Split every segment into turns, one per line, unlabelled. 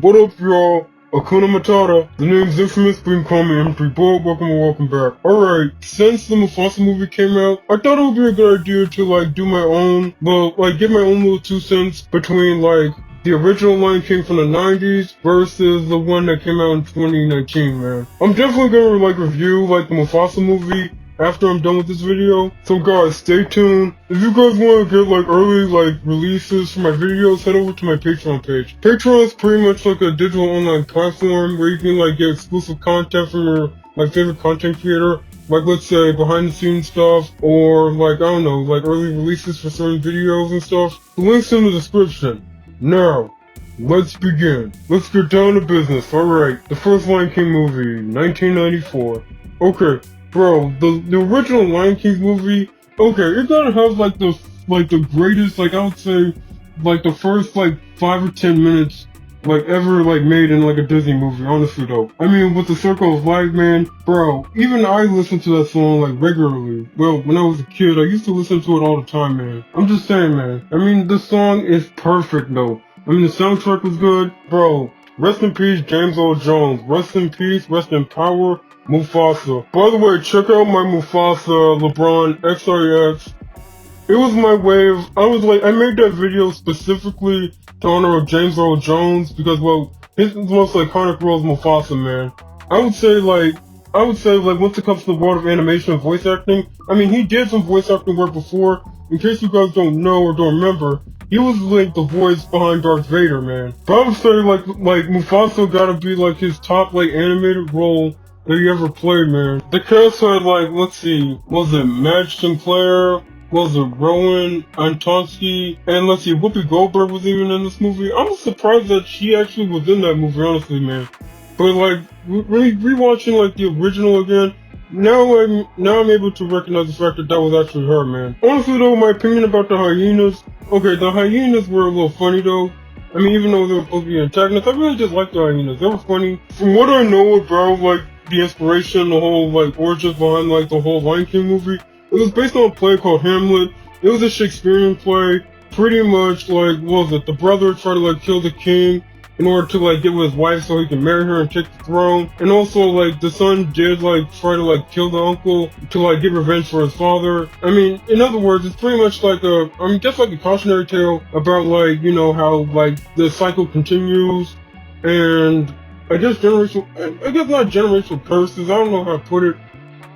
What up, y'all? Akuna Matata. The name's M-phamis, but you can call me M3 Bull. Welcome and welcome back. Alright, since the Mufasa movie came out, I thought it would be a good idea to, do my own, get my own little 2 cents between, the original Lion King from the 90s versus the one that came out in 2019, man. I'm definitely gonna, review, the Mufasa movie after I'm done with this video. So guys, stay tuned. If you guys want to get early releases for my videos, head over to my Patreon page. Patreon is pretty much like a digital online platform where you can get exclusive content from your favorite content creator. Let's say behind the scenes stuff, or I don't know, early releases for certain videos and stuff. The link's in the description. Now, let's begin. Let's get down to business. Alright, the first Lion King movie, 1994. Okay. Bro, the original Lion King movie, okay, it gotta have the greatest, I would say, the first 5 or 10 minutes ever made in a Disney movie, honestly though. I mean, with the Circle of Life, man, bro, even I listened to that song regularly. Well, when I was a kid, I used to listen to it all the time, man. I'm just saying, man. I mean, the song is perfect though. I mean, the soundtrack was good, bro. Rest in peace, James Earl Jones. Rest in peace, rest in power, Mufasa. By the way, check out my Mufasa LeBron XIX. It was my way of, I made that video specifically to honor of James Earl Jones because, well, his most iconic role is Mufasa, man. I would say, once it comes to the world of animation and voice acting, I mean, he did some voice acting work before. In case you guys don't know or don't remember, he was, the voice behind Darth Vader, man. But I would say, Mufasa gotta be, his top, animated role that he ever played, man. The cast had, let's see, was it Madge Sinclair? Was it Rowan Antonsky? And let's see, Whoopi Goldberg was even in this movie. I'm surprised that she actually was in that movie, honestly, man. But, rewatching, the original again, now I'm able to recognize the fact that that was actually her, man. Honestly, though, my opinion about the hyenas, okay, the hyenas were a little funny, though. I mean, even though they were supposed to be antagonists, I really just liked the hyenas. They were funny. From what I know about, the inspiration, the whole, origins behind, the whole Lion King movie, it was based on a play called Hamlet. It was a Shakespearean play. Pretty much, what was it? The brother tried to, kill the king in order to, get with his wife so he can marry her and take the throne. And also, the son did, try to, kill the uncle to, get revenge for his father. I mean, in other words, it's pretty much just a cautionary tale about, how, the cycle continues. And I guess not generational curses, I don't know how to put it.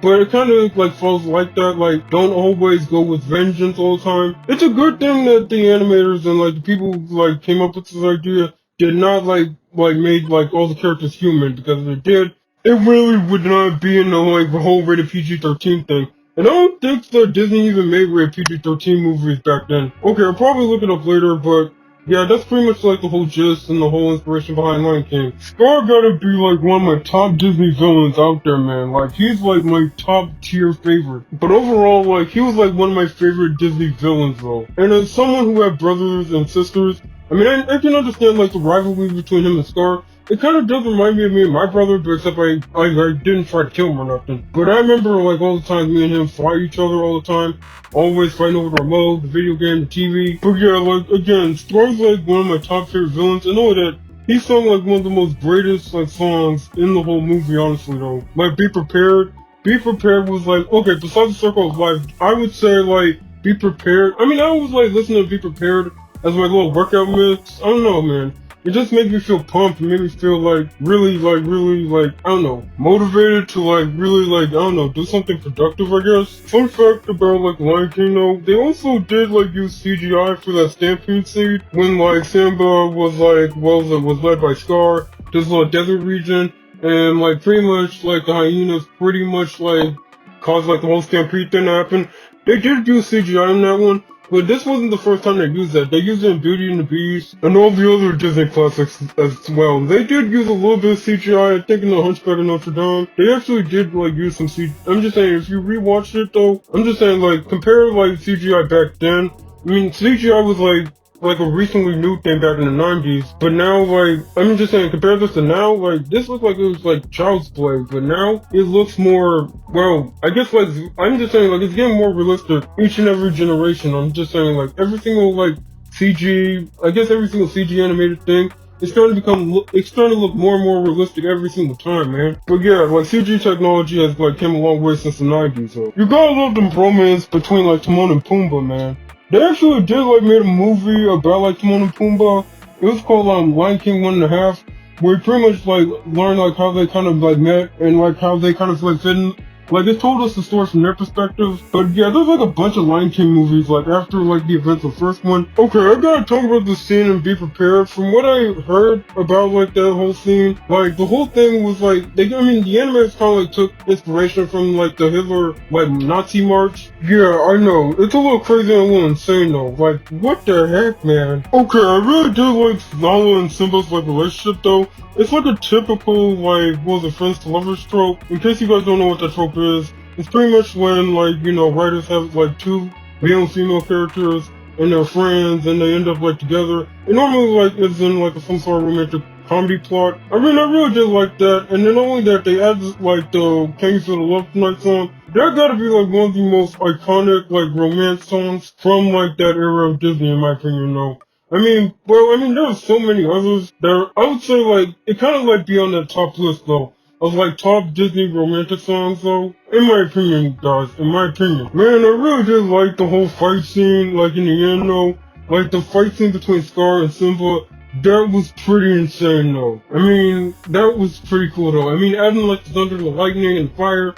But it kind of falls like that, don't always go with vengeance all the time. It's a good thing that the animators and the people who came up with this idea did not made all the characters human, because if it did, it really would not be in the whole rated PG-13 thing. And I don't think that Disney even made rated PG-13 movies back then. Okay, I'll probably look it up later, but yeah, that's pretty much the whole gist and the whole inspiration behind Lion King. Scar gotta be one of my top Disney villains out there, man. He's my top tier favorite. But overall, he was one of my favorite Disney villains though. And as someone who had brothers and sisters, I mean, I can understand the rivalry between him and Scar. It kind of does remind me of me and my brother, but except I didn't try to kill him or nothing. But I remember all the time me and him fight each other all the time. Always fighting over the remote, the video game, the TV. But yeah, again, Scar's one of my top favorite villains. And all that, he sung one of the most greatest songs in the whole movie, honestly though. Be Prepared. Be Prepared was okay, besides the Circle of Life, I would say Be Prepared. I mean, I always listening to Be Prepared as my little workout mix. I don't know, man. It just made me feel pumped. It made me feel really, I don't know, motivated to really, I don't know, do something productive, I guess. Fun fact about Lion King though, they also did use CGI for that stampede scene when Simba was was led by Scar to this little desert region, and pretty much the hyenas pretty much caused the whole stampede thing to happen. They did use CGI in that one. But this wasn't the first time they used that. They used it in Beauty and the Beast and all the other Disney classics as well. They did use a little bit of CGI, I think in The Hunchback of Notre Dame. They actually did use some CGI. I'm just saying, if you rewatch it though, I'm just saying compare CGI back then. I mean, CGI was a recently new thing back in the 90s, but now I'm just saying, compare this to now, this looked like it was child's play, but now it looks more, well, I guess I'm just saying it's getting more realistic each and every generation. I'm just saying every single CG, I guess every single CG animated thing it's starting to look more and more realistic every single time, man. But yeah, like CG technology has like came a long way since the 90s, so you gotta love the bromance between like Timon and Pumbaa, man. They actually did like made a movie about like Timon and Pumbaa. It was called Lion King 1.5, where you pretty much like learn like how they kind of like met and like how they kind of like fit in. Like it told us the story from their perspective. But yeah, there's like a bunch of Lion King movies like after like the events of the first one. Okay, I gotta talk about the scene and be prepared. From what I heard about like that whole scene, like the whole thing was like the animators kind of like took inspiration from like the Hitler like Nazi march. Yeah, I know. It's a little crazy and a little insane though. Like what the heck, man? Okay, I really do like Nala and Simba's like relationship though. It's like a typical, like, what was it, friends to lovers trope. In case you guys don't know what that trope is, it's pretty much when, like, you know, writers have, like, two male and female characters, and they're friends, and they end up, like, together. It normally, like, is in, like, some sort of romantic comedy plot. I mean, I really did like that, and then not only that, they added, like, the Kings of the Love Tonight song. That gotta be, like, one of the most iconic, like, romance songs from, like, that era of Disney, in my opinion, though. There are so many others that I would say, like, it kind of, like, be on that top list, though, of, like, top Disney romantic songs, though, in my opinion, guys, in my opinion. Man, I really did like the whole fight scene, like, in the end, though, like, the fight scene between Scar and Simba, that was pretty insane, though. I mean, that was pretty cool, though. I mean, adding, like, the thunder, the lightning, and fire,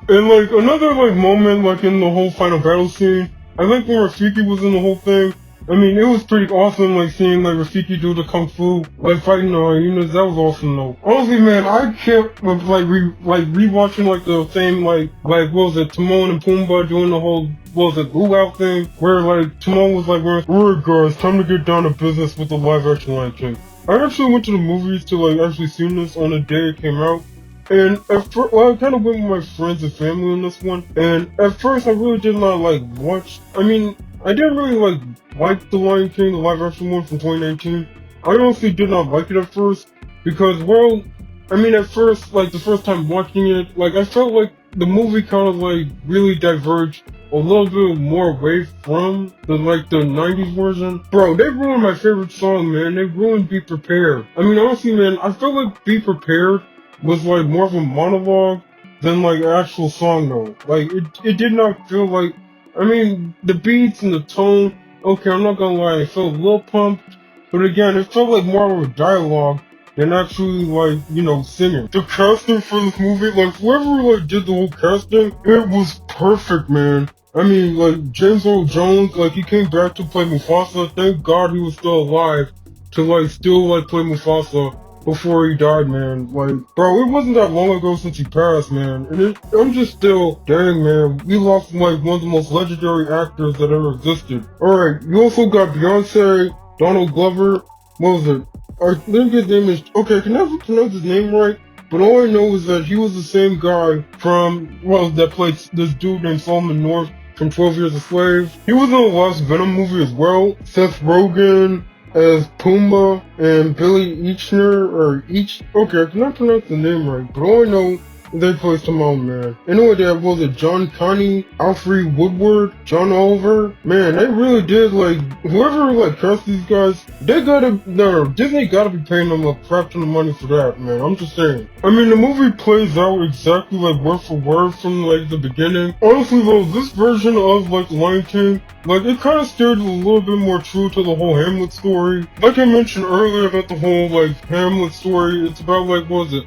and, like, another, like, moment, like, in the whole final battle scene, I like when Rafiki was in the whole thing. I mean, it was pretty awesome, like, seeing, like, Rafiki do the kung fu, like, fighting the hyenas. That was awesome, though. Honestly, man, I kept, like, rewatching, like, the same, what was it, Timon and Pumbaa doing the whole, what was it, luau thing, where, like, Timon was, like, wearing, alright, guys, time to get down to business with the live-action Lion King. I actually went to the movies to, like, actually see this on the day it came out. And at first, well, I kind of went with my friends and family on this one. And at first, I really did not, like, watch, I didn't really, like the Lion King, the live-action one from 2019. I honestly did not like it at first, because, well, at first, like, the first time watching it, like, I felt like the movie kind of, like, really diverged a little bit more away from the 90s version. Bro, they ruined my favorite song, man. They ruined Be Prepared. Honestly, man, I felt like Be Prepared was, like, more of a monologue than, like, an actual song, though. Like, it did not feel like, the beats and the tone, okay, I'm not gonna lie, it felt a little pumped, but again, it felt like more of a dialogue than actually, like, singing. The casting for this movie, like, whoever, like, did the whole casting, it was perfect, man. James Earl Jones, like, he came back to play Mufasa. Thank God he was still alive to, like, still, like, play Mufasa before he died, man. Like, bro, it wasn't that long ago since he passed, man. And I'm just still, dang, man, we lost, like, one of the most legendary actors that ever existed. Alright, you also got Beyonce, Donald Glover, what was it? I think his name is, okay, I can never pronounce his name right, but all I know is that he was the same guy from, that played this dude named Solomon North from 12 Years a Slave. He was in the last Venom movie as well. Seth Rogen as Pumbaa, and Billy okay, I cannot pronounce the name right, but all I know is they play Timon, man. Anyway, there was it John Connie, Alfred Woodward, John Oliver. Man, they really did, like, whoever, like, cast these guys, Disney gotta be paying them a crap ton of money for that, man. I'm just saying. The movie plays out exactly, like, word for word from, like, the beginning. Honestly, though, this version of, like, Lion King, like, it kind of steered a little bit more true to the whole Hamlet story. Like I mentioned earlier about the whole, like, Hamlet story, it's about, like, what was it?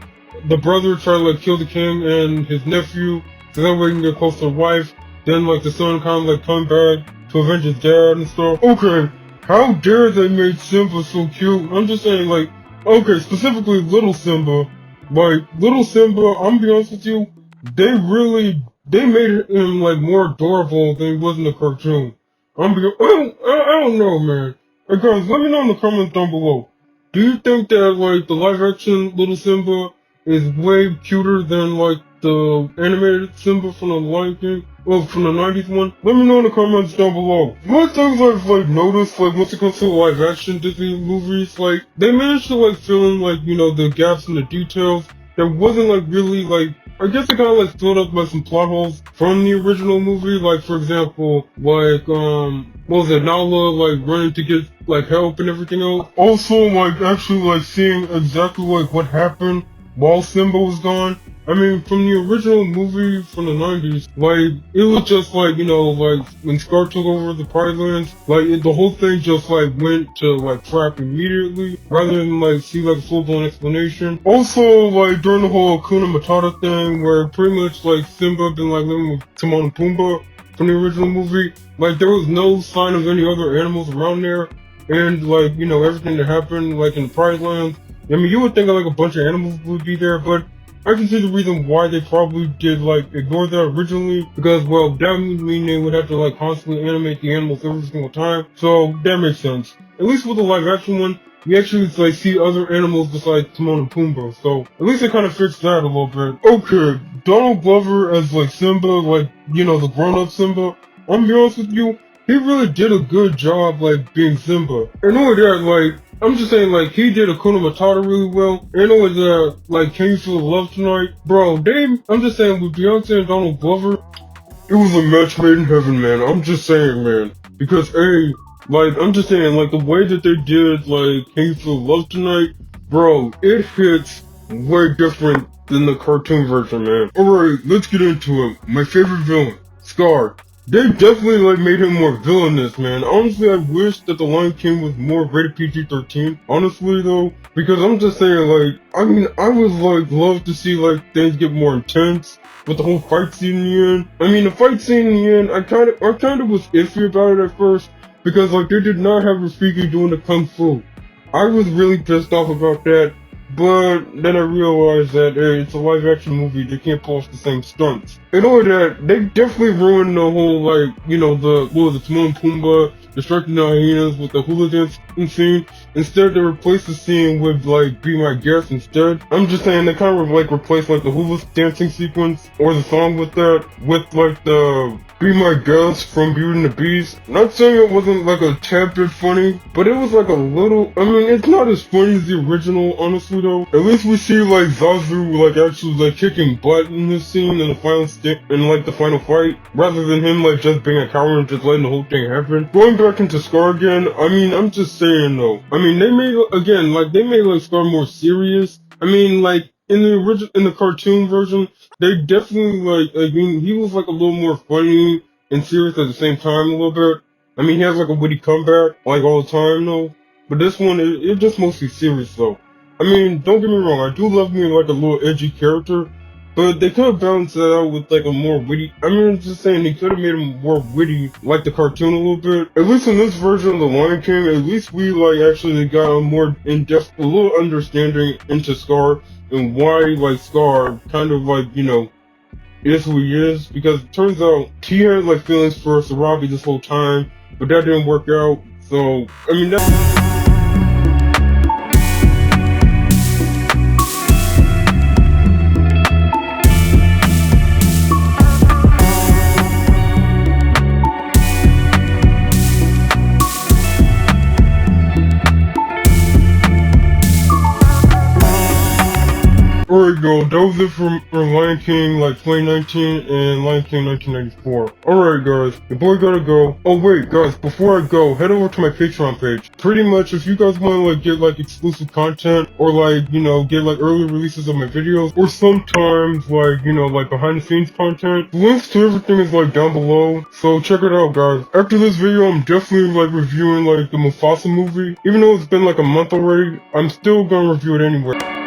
The brother tried to, like, kill the king and his nephew, so that way he can get close to the wife. Then, like, the son kind of, like, come back to avenge his dad and stuff. Okay, how dare they make Simba so cute? I'm just saying, like, okay, specifically Little Simba. Like, Little Simba, I'm gonna be honest with you, they made him, like, more adorable than he was in the cartoon. I don't know, man. Hey guys, let me know in the comments down below. Do you think that, like, the live action Little Simba is way cuter than, like, the animated Simba from the Lion King? Well, from the 90s one? Let me know in the comments down below. One thing I've, like, noticed, like, once it comes to live action Disney movies, like, they managed to, like, fill in, like, the gaps in the details that wasn't, like, really, like, I guess it kind of, like, filled up by some plot holes from the original movie, like, for example, like, what was it, Nala, like, running to get like help and everything else. Also, like actually like seeing exactly like what happened while Simba was gone. I mean, from the original movie from the 90s, like, it was just like, you know, like, when Scar took over the Pride Lands, like, the whole thing just, like, went to, like, crap immediately, rather than, like, see, like, a full-blown explanation. Also, like, during the whole Hakuna Matata thing, where pretty much, like, Simba been, like, living with Timon and Pumbaa from the original movie, like, there was no sign of any other animals around there, and, like, you know, everything that happened, like, in the Pride Lands, I mean, you would think, like, a bunch of animals would be there, but I can see the reason why they probably did, like, ignore that originally, because, well, that would mean they would have to, like, constantly animate the animals every single time, so that makes sense. At least with the live-action one, we actually, like, see other animals besides Timon and Pumbaa, so at least they kind of fixed that a little bit. Okay, Donald Glover as, like, Simba, like, you know, the grown-up Simba, I'm gonna be honest with you, he really did a good job, like, being Simba. And not only that, like, I'm just saying, like, he did Hakuna Matata really well. And it was, like, Can You Feel the Love Tonight? Bro, I'm just saying, with Beyonce and Donald Glover, it was a match made in heaven, man. I'm just saying, man. Because, hey, like, I'm just saying, like, the way that they did, like, Can You Feel the Love Tonight? Bro, it hits way different than the cartoon version, man. Alright, let's get into it. My favorite villain, Scar. They definitely, like, made him more villainous, man. Honestly, I wish that The Lion King was more rated PG-13. Honestly, though, because I'm just saying, like, I mean, I would, like, love to see, like, things get more intense with the whole fight scene in the end. I mean, the fight scene in the end, I kind of was iffy about it at first, because, like, they did not have Rafiki doing the Kung Fu. I was really pissed off about that. But then I realized that hey, it's a live action movie, they can't pull off the same stunts. And all that, they definitely ruined the whole, like, you know, the Timon and Pumbaa distracting the hyenas with the hula dance scene. Instead, they replaced the scene with, like, Be My Guest instead. I'm just saying, they kind of, like, replaced, like, the hula dancing sequence, or the song with that, with, like, the Be My Guest from Beauty and the Beast. Not saying it wasn't, like, a tad bit funny, but it was, like, a little, I mean, it's not as funny as the original, honestly, though. At least we see, like, Zazu, like, actually, like, kicking butt in this scene in the final the final fight, rather than him, like, just being a coward and just letting the whole thing happen. Going back into Scar again, I mean, I'm just saying, though. I mean, they made, again, like, they made, like, Scar more serious. I mean, like, in the cartoon version, they definitely, like, I mean, he was, like, a little more funny and serious at the same time a little bit. I mean, he has, like, a witty comeback, like, all the time, though. But this one, it's just mostly serious, though. I mean, don't get me wrong, I do love me, like, a little edgy character, but they could have balanced that out with, like, a more witty, I mean, I'm just saying, they could have made him more witty, like the cartoon a little bit. At least in this version of The Lion King, at least we, like, actually got a more in-depth, a little understanding into Scar, and why, like, Scar kind of, like, you know, is who he is, because it turns out he had, like, feelings for Sarabi this whole time, but that didn't work out, so, I mean, that... Alright, go. That was it for Lion King, like, 2019 and Lion King 1994. Alright, guys. Your boy gotta go. Oh, wait, guys. Before I go, head over to my Patreon page. Pretty much, if you guys want to, like, get, like, exclusive content, or, like, you know, get, like, early releases of my videos, or sometimes, like, you know, like, behind-the-scenes content, the links to everything is, like, down below. So, check it out, guys. After this video, I'm definitely, like, reviewing, like, the Mufasa movie. Even though it's been, like, a month already, I'm still gonna review it anyway.